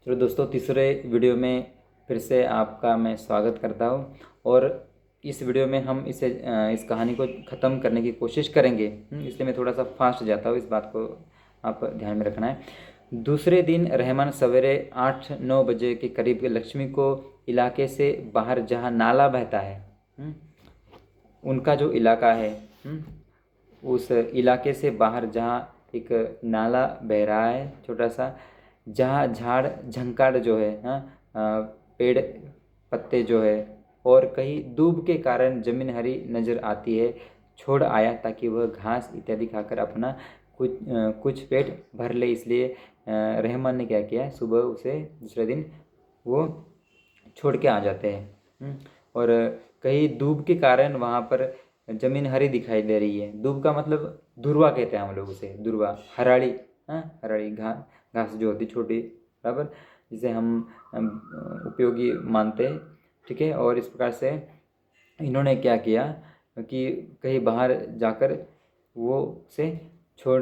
चलो दोस्तों, तीसरे वीडियो में फिर से आपका मैं स्वागत करता हूँ। और इस वीडियो में हम इस कहानी को ख़त्म करने की कोशिश करेंगे। इसलिए मैं थोड़ा सा फास्ट जाता हूँ, इस बात को आप ध्यान में रखना है। दूसरे दिन रहमान सवेरे 8-9 बजे के करीब लक्ष्मी को इलाके से बाहर जहाँ नाला बहता है, उनका जो इलाका है, उस इलाके से बाहर जहाँ एक नाला बह रहा है छोटा सा, जहाँ झाड़ झंकाड़ जो है, पेड़ पत्ते जो है और कहीं दूब के कारण जमीन हरी नज़र आती है, छोड़ आया ताकि वह घास इत्यादि खाकर अपना कुछ पेट भर ले। इसलिए रहमान ने क्या किया, सुबह उसे दूसरे दिन वो छोड़ के आ जाते हैं। और कहीं दूब के कारण वहाँ पर ज़मीन हरी दिखाई दे रही है। दूब का मतलब धुरवा कहते हैं हम लोग उसे, धुरवा, हराड़ी। हराड़ी घास जो होती छोटी, बराबर, जिसे हम उपयोगी मानते हैं। ठीक है। और इस प्रकार से इन्होंने क्या किया कि कहीं बाहर जाकर वो से छोड़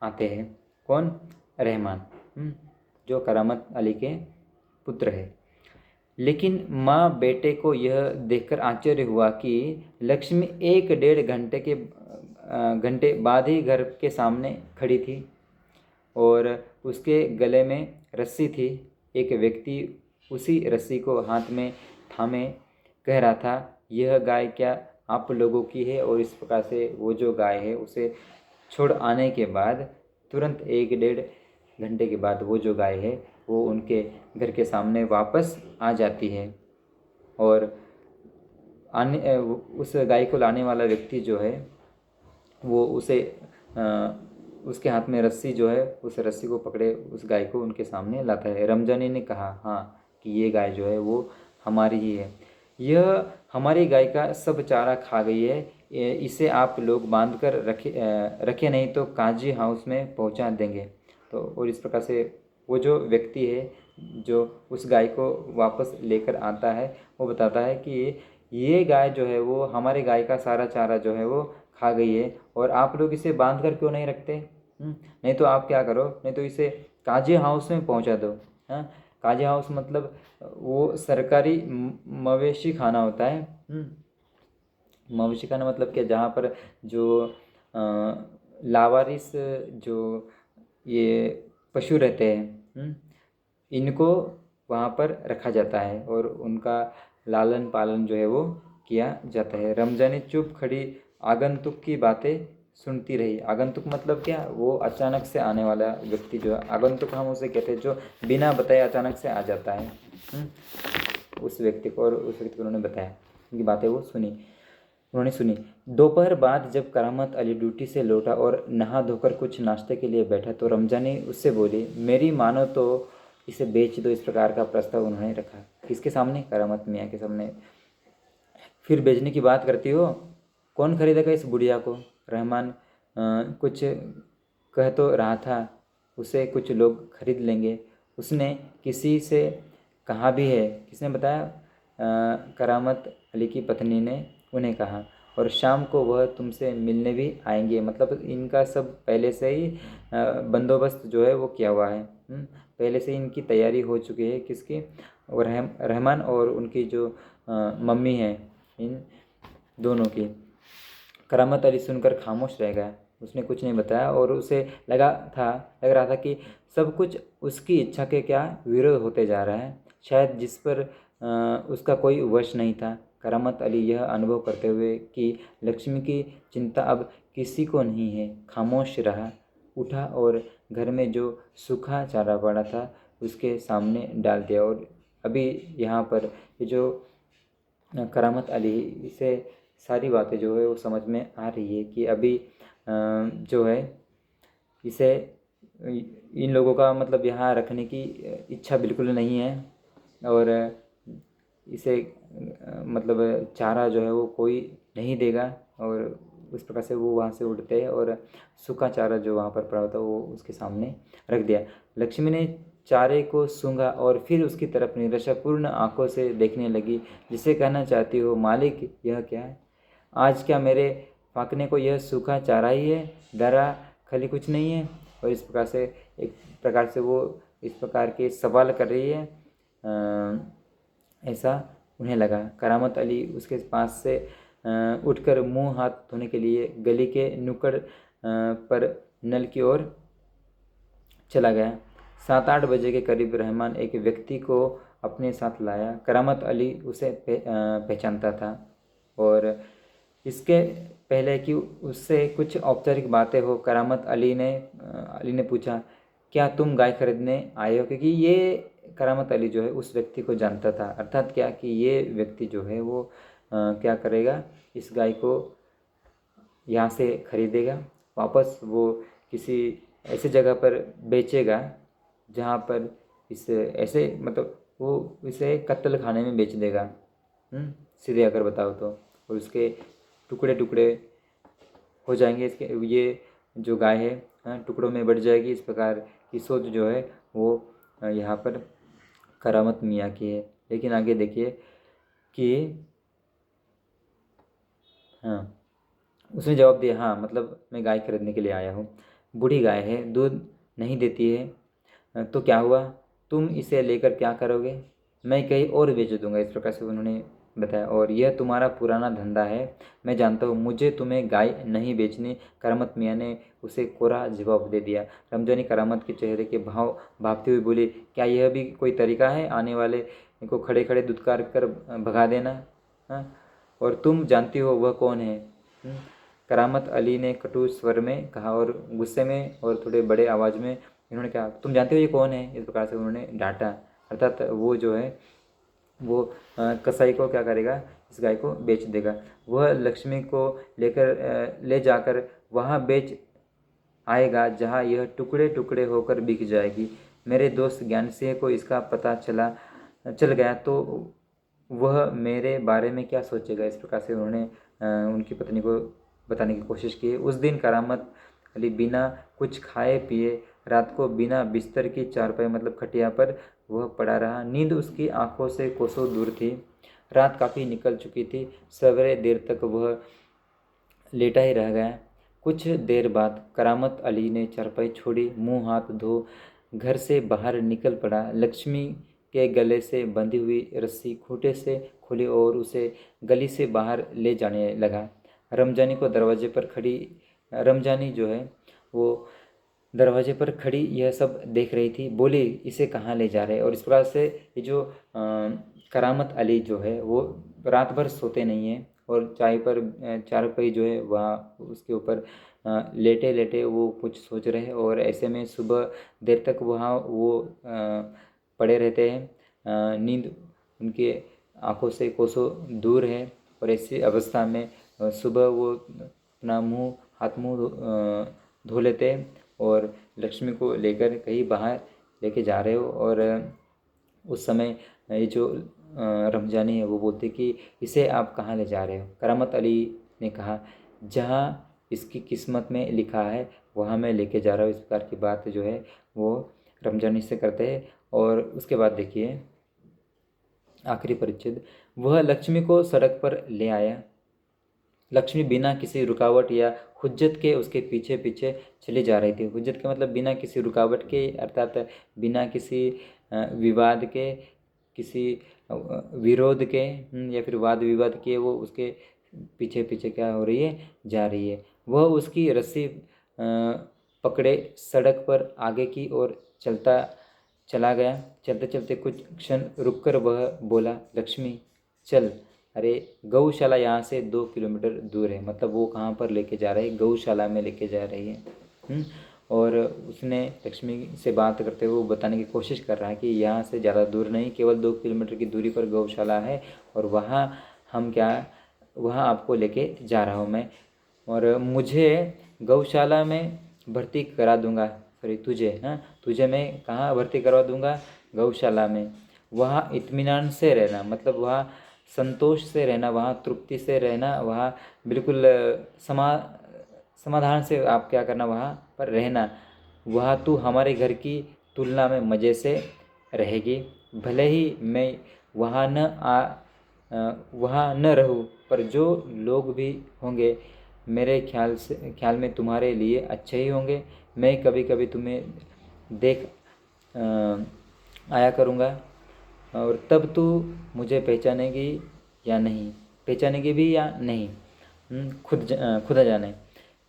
आते हैं। कौन? रहमान, जो करामत अली के पुत्र है। लेकिन माँ बेटे को यह देखकर आश्चर्य हुआ कि लक्ष्मी 1-1.5 घंटे बाद ही घर के सामने खड़ी थी और उसके गले में रस्सी थी। एक व्यक्ति उसी रस्सी को हाथ में थामे कह रहा था, यह गाय क्या आप लोगों की है? और इस प्रकार से वो जो गाय है उसे छोड़ आने के बाद तुरंत 1-1.5 घंटे के बाद वो जो गाय है वो उनके घर के सामने वापस आ जाती है। और उस गाय को लाने वाला व्यक्ति जो है वो उसके हाथ में रस्सी जो है, उस रस्सी को पकड़े उस गाय को उनके सामने लाता है। रमजानी ने कहा, हाँ, कि ये गाय जो है वो हमारी ही है। यह हमारी गाय का सब चारा खा गई है। इसे आप लोग बांध कर रखे नहीं तो काजी हाउस में पहुंचा देंगे। तो और इस प्रकार से वो जो व्यक्ति है जो उस गाय को वापस लेकर आता है, वो बताता है कि ये गाय जो है वो हमारे गाय का सारा चारा जो है वो खा गई है, और आप लोग इसे बांध कर क्यों नहीं रखते? नहीं तो आप क्या करो, नहीं तो इसे काजी हाउस में पहुंचा दो। हाँ, काजी हाउस मतलब वो सरकारी मवेशी खाना होता है। मवेशी खाना मतलब क्या, जहाँ पर जो लावारिस जो ये पशु रहते हैं, इनको वहाँ पर रखा जाता है और उनका लालन पालन जो है वो किया जाता है। रमजानी चुप खड़ी आगंतुक की बातें सुनती रही। आगंतुक मतलब क्या, वो अचानक से आने वाला व्यक्ति जो है आगंतुक हम उसे कहते हैं, जो बिना बताए अचानक से आ जाता है उस व्यक्ति को। और उस व्यक्ति को उन्होंने बताया, उनकी बातें उन्होंने सुनी। दोपहर बाद जब करामत अली ड्यूटी से लौटा और नहा धोकर कुछ नाश्ते के लिए बैठा तो रमजानी उससे बोली, मेरी मानो तो इसे बेच दो। इस प्रकार का प्रस्ताव उन्होंने रखा। किसके सामने? करामत मियाँ के सामने। फिर बेचने की बात करती हो, कौन खरीदेगा इस बुढ़िया को? रहमान कुछ कह तो रहा था, उसे कुछ लोग खरीद लेंगे। उसने किसी से कहा भी है। किसने बताया? करामत अली की पत्नी ने उन्हें कहा, और शाम को वह तुमसे मिलने भी आएंगे। मतलब इनका सब पहले से ही बंदोबस्त जो है वो किया हुआ है। पहले से ही इनकी तैयारी हो चुकी है। किसकी? और रहमान और उनकी जो मम्मी है, इन दोनों की। करामत अली सुनकर खामोश रह गया। उसने कुछ नहीं बताया और उसे लग रहा था कि सब कुछ उसकी इच्छा के क्या विरोध होते जा रहा है, शायद जिस पर उसका कोई वश नहीं था। करामत अली यह अनुभव करते हुए कि लक्ष्मी की चिंता अब किसी को नहीं है, खामोश रहा। उठा और घर में जो सूखा चारा पड़ा था उसके सामने डाल दिया। और अभी यहाँ पर ये जो करामत अली, इसे सारी बातें जो है वो समझ में आ रही है कि अभी जो है इसे इन लोगों का मतलब यहाँ रखने की इच्छा बिल्कुल नहीं है। और इसे मतलब चारा जो है वो कोई नहीं देगा। और उस प्रकार से वो वहाँ से उड़ते हैं और सूखा चारा जो वहाँ पर पड़ा होता है वो उसके सामने रख दिया। लक्ष्मी ने चारे को सूंघा और फिर उसकी तरफ निराशापूर्ण आंखों से देखने लगी, जिसे कहना चाहती हो, मालिक यह क्या है? आज क्या मेरे फाकने को यह सूखा चारा ही है, दरा खली कुछ नहीं है? और इस प्रकार से एक प्रकार से वो इस प्रकार के सवाल कर रही है, ऐसा उन्हें लगा। करामत अली उसके पास से उठकर मुंह हाथ धोने के लिए गली के नुक्कड़ पर नल की ओर चला गया। 7-8 बजे के करीब रहमान एक व्यक्ति को अपने साथ लाया। करामत अली उसे पहचानता था और इसके पहले कि उससे कुछ औपचारिक बातें हो, करामत अली ने पूछा, क्या तुम गाय खरीदने आए हो? क्योंकि ये करामत अली जो है उस व्यक्ति को जानता था, अर्थात क्या कि ये व्यक्ति जो है वो क्या करेगा, इस गाय को यहाँ से खरीदेगा, वापस वो किसी ऐसी जगह पर बेचेगा जहाँ पर इस ऐसे मतलब वो इसे कत्ल खाने में बेच देगा, सीधे अगर बताओ तो, और उसके टुकड़े टुकड़े हो जाएंगे, इसके ये जो गाय है टुकड़ों में बढ़ जाएगी। इस प्रकार की सोच जो है वो यहाँ पर करामत मियाँ की है। लेकिन आगे देखिए कि हाँ, उसने जवाब दिया, हाँ मतलब मैं गाय खरीदने के लिए आया हूँ। बूढ़ी गाय है, दूध नहीं देती है, तो क्या हुआ? तुम इसे लेकर क्या करोगे? मैं कहीं और बेच दूंगा, इस प्रकार से उन्होंने बताया। और यह तुम्हारा पुराना धंधा है, मैं जानता हूँ, मुझे तुम्हें गाय नहीं बेचनी। करामत मियाँ ने उसे कोरा जवाब दे दिया। रमजानी करामत के चेहरे के भाव भापते हुए बोली, क्या यह भी कोई तरीका है आने वाले को खड़े खड़े दुत्कार कर भगा देना? हाँ, और तुम जानती हो वह कौन है? करामत अली ने कटु स्वर में कहा और गुस्से में और थोड़े बड़े आवाज़ में इन्होंने कहा, तुम जानते हो ये कौन है? इस प्रकार से उन्होंने डांटा। अर्थात वो जो है वो कसाई को क्या करेगा, इस गाय को बेच देगा। वह लक्ष्मी को ले जाकर वहाँ बेच आएगा जहाँ यह टुकड़े टुकड़े होकर बिक जाएगी। मेरे दोस्त ज्ञान सिंह को इसका पता चल गया तो वह मेरे बारे में क्या सोचेगा? इस प्रकार से उन्होंने उनकी पत्नी को बताने की कोशिश की। उस दिन करामत अली बिना कुछ खाए पिए रात को बिना बिस्तर की चारपाई मतलब खटिया पर वह पड़ा रहा। नींद उसकी आंखों से कोसों दूर थी। रात काफ़ी निकल चुकी थी। सवेरे देर तक वह लेटा ही रह गया। कुछ देर बाद करामत अली ने चारपाई छोड़ी, मुंह हाथ धो घर से बाहर निकल पड़ा। लक्ष्मी के गले से बंधी हुई रस्सी खूंटे से खुली और उसे गली से बाहर ले जाने लगा। रमजानी जो है वो दरवाजे पर खड़ी यह सब देख रही थी। बोली, इसे कहाँ ले जा रहे? और इस प्रकार से ये जो करामत अली जो है वो रात भर सोते नहीं हैं और चारपाई जो है वहाँ उसके ऊपर लेटे लेटे वो कुछ सोच रहे हैं। और ऐसे में सुबह देर तक वहाँ वो पड़े रहते हैं। नींद उनके आंखों से कोसों दूर है और ऐसी अवस्था में सुबह वो अपना हाथ मुंह धो लेते हैं और लक्ष्मी को लेकर कहीं बाहर लेके जा रहे हो। और उस समय ये जो रमजानी है वो बोलते कि इसे आप कहाँ ले जा रहे हो? करामत अली ने कहा, जहाँ इसकी किस्मत में लिखा है वहाँ मैं लेके जा रहा हूँ। इस प्रकार की बात जो है वो रमजानी से करते हैं। और उसके बाद देखिए आखिरी परिच्छेद। वह लक्ष्मी को सड़क पर ले आया। लक्ष्मी बिना किसी रुकावट या हुज्जत के उसके पीछे पीछे चली जा रही थी। हुज्जत का मतलब बिना किसी रुकावट के, अर्थात बिना किसी विवाद के, किसी विरोध के या फिर वाद विवाद के वो उसके पीछे पीछे क्या हो रही है, जा रही है। वह उसकी रस्सी पकड़े सड़क पर आगे की ओर चला गया। चलते चलते कुछ क्षण रुककर वह बोला, लक्ष्मी चल। अरे गौशाला यहाँ से 2 किलोमीटर दूर है। मतलब वो कहाँ पर लेके जा रहे हैं? गौशाला में लेके जा रही है। और उसने लक्ष्मी से बात करते हुए बताने की कोशिश कर रहा है कि यहाँ से ज़्यादा दूर नहीं, केवल 2 किलोमीटर की दूरी पर गौशाला है और वहाँ आपको लेके जा रहा हूँ मैं। और मुझे गौशाला में भर्ती करा दूंगा। सॉरी, तुझे मैं कहाँ भर्ती करवा दूंगा? गौशाला में। वहाँ इत्मीनान से रहना, मतलब वहाँ संतोष से रहना, वहाँ तृप्ति से रहना, वहाँ बिल्कुल समाधान से आप क्या करना, वहाँ पर रहना। वहाँ तू हमारे घर की तुलना में मज़े से रहेगी। भले ही मैं वहाँ न रहूँ, पर जो लोग भी होंगे मेरे ख्याल में तुम्हारे लिए अच्छे ही होंगे। मैं कभी कभी तुम्हें आया करूँगा और तब तू मुझे पहचानेगी या नहीं, पहचानेगी भी या नहीं, खुदा जाने।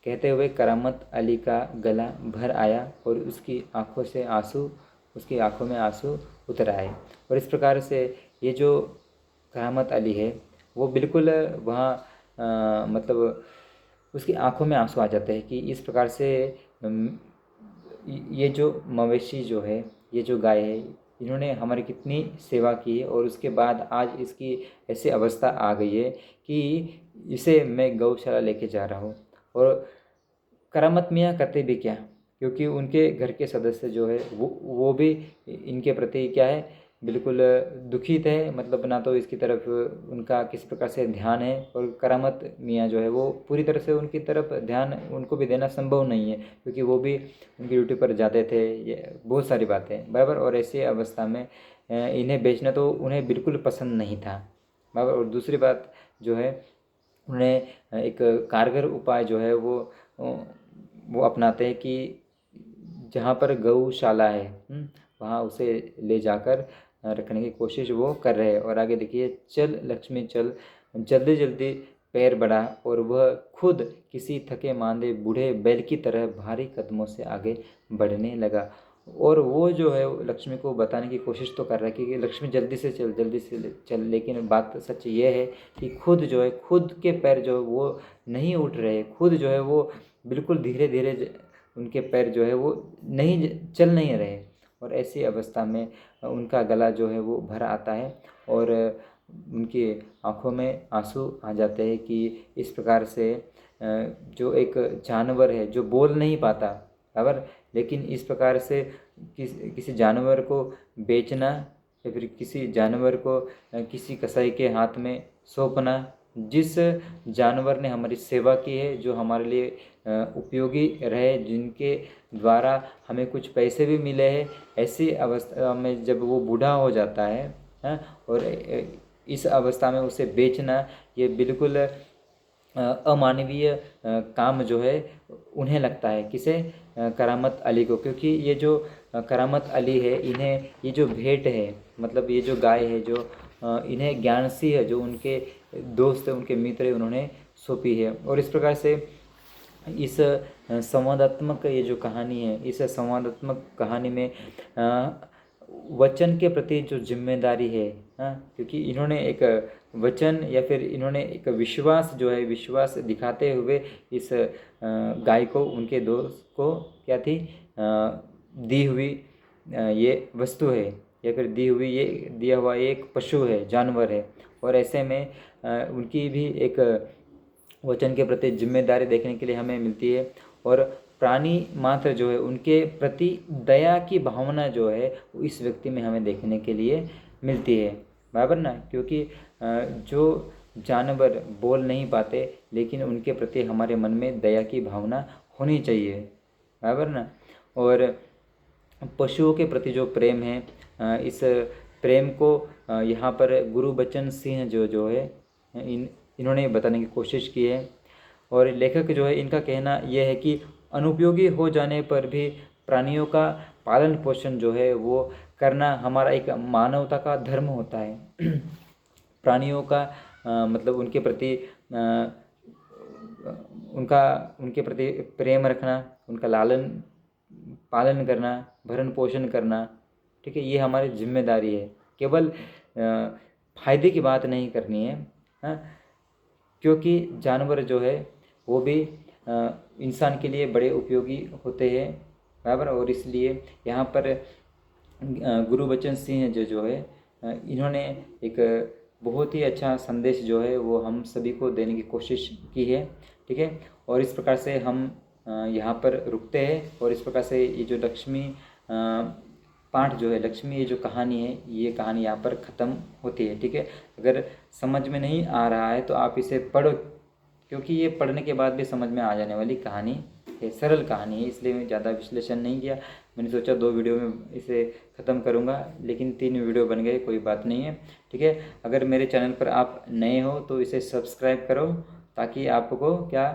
कहते हुए करामत अली का गला भर आया और उसकी आंखों में आंसू उतर आए। और इस प्रकार से ये जो करामत अली है वो बिल्कुल वहाँ मतलब उसकी आंखों में आंसू आ जाते हैं कि इस प्रकार से ये जो मवेशी जो है, ये जो गाय है, इन्होंने हमारी कितनी सेवा की है और उसके बाद आज इसकी ऐसी अवस्था आ गई है कि इसे मैं गौशाला लेके जा रहा हूँ। और करामत मियाँ करते भी क्या, क्योंकि उनके घर के सदस्य जो है वो भी इनके प्रति क्या है, बिल्कुल दुखित है। मतलब ना तो इसकी तरफ उनका किस प्रकार से ध्यान है, और करामत मियाँ जो है वो पूरी तरह से उनकी तरफ ध्यान उनको भी देना संभव नहीं है, क्योंकि वो भी उनकी ड्यूटी पर जाते थे। ये बहुत सारी बातें बराबर। और ऐसी अवस्था में इन्हें बेचना तो उन्हें बिल्कुल पसंद नहीं था बराबर। और दूसरी बात जो है, उन्हें एक कारगर उपाय जो है वो अपनाते हैं कि जहाँ पर गौशाला है वहाँ उसे ले जाकर रखने की कोशिश वो कर रहे हैं। और आगे देखिए, चल लक्ष्मी चल, जल्दी जल्दी पैर बढ़ा, और वह खुद किसी थके मांदे बूढ़े बैल की तरह भारी कदमों से आगे बढ़ने लगा। और वो जो है लक्ष्मी को बताने की कोशिश तो कर रहा है कि लक्ष्मी जल्दी से चल, जल्दी से चल, लेकिन बात सच ये है कि खुद जो है, खुद के पैर जो है वो नहीं उठ रहे, खुद जो है वो बिल्कुल धीरे धीरे उनके पैर जो है वो चल नहीं रहे। और ऐसी अवस्था में उनका गला जो है वो भर आता है और उनकी आंखों में आंसू आ जाते हैं कि इस प्रकार से जो एक जानवर है जो बोल नहीं पाता बराबर, लेकिन इस प्रकार से किसी जानवर को बेचना या फिर किसी जानवर को किसी कसाई के हाथ में सौंपना, जिस जानवर ने हमारी सेवा की है, जो हमारे लिए उपयोगी रहे, जिनके द्वारा हमें कुछ पैसे भी मिले हैं, ऐसी अवस्था में जब वो बूढ़ा हो जाता है और इस अवस्था में उसे बेचना, ये बिल्कुल अमानवीय काम जो है उन्हें लगता है। किसे? करामत अली को। क्योंकि ये जो करामत अली है, इन्हें ये जो भेंट है, मतलब ये जो गाय है, जो इन्हें ज्ञानसी है, जो उनके दोस्त है, उनके मित्र है, उन्होंने सौंपी है। और इस प्रकार से इस संवादात्मक ये जो कहानी है, इस संवादात्मक कहानी में वचन के प्रति जो जिम्मेदारी है, क्योंकि इन्होंने एक वचन या फिर इन्होंने एक विश्वास जो है, विश्वास दिखाते हुए इस गाय को, उनके दोस्त को क्या थी, दी हुई ये वस्तु है, या फिर दिया हुआ एक पशु है, जानवर है। और ऐसे में उनकी भी एक वचन के प्रति जिम्मेदारी देखने के लिए हमें मिलती है। और प्राणी मात्र जो है, उनके प्रति दया की भावना जो है वो इस व्यक्ति में हमें देखने के लिए मिलती है बराबर ना। क्योंकि जो जानवर बोल नहीं पाते, लेकिन उनके प्रति हमारे मन में दया की भावना होनी चाहिए बराबर ना। और पशुओं के प्रति जो प्रेम है, इस प्रेम को यहाँ पर गुरुबचन सिंह जो है इन्होंने बताने की कोशिश की है। और लेखक जो है, इनका कहना यह है कि अनुपयोगी हो जाने पर भी प्राणियों का पालन पोषण जो है वो करना हमारा एक मानवता का धर्म होता है। प्राणियों का मतलब उनके प्रति प्रेम रखना, उनका लालन पालन करना, भरण पोषण करना, ठीक है, ये हमारी जिम्मेदारी है। केवल फायदे की बात नहीं करनी है, क्योंकि जानवर जो है वो भी इंसान के लिए बड़े उपयोगी होते हैं बराबर। और इसलिए यहाँ पर गुरुबचन सिंह जो है इन्होंने एक बहुत ही अच्छा संदेश जो है वो हम सभी को देने की कोशिश की है, ठीक है। और इस प्रकार से हम यहाँ पर रुकते हैं। और इस प्रकार से ये जो लक्ष्मी पाठ जो है, लक्ष्मी ये जो कहानी है, ये कहानी यहाँ पर ख़त्म होती है, ठीक है। अगर समझ में नहीं आ रहा है तो आप इसे पढ़ो, क्योंकि ये पढ़ने के बाद भी समझ में आ जाने वाली कहानी है, सरल कहानी है, इसलिए मैं ज़्यादा विश्लेषण नहीं किया। मैंने सोचा 2 वीडियो में इसे ख़त्म करूँगा, लेकिन 3 वीडियो बन गए, कोई बात नहीं है, ठीक है। अगर मेरे चैनल पर आप नए हो तो इसे सब्सक्राइब करो, ताकि आपको क्या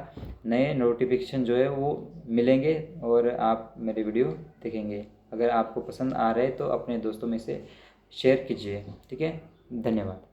नए नोटिफिकेशन जो है वो मिलेंगे और आप मेरे वीडियो देखेंगे। अगर आपको पसंद आ रहे तो अपने दोस्तों में से शेयर कीजिए। ठीक है, धन्यवाद।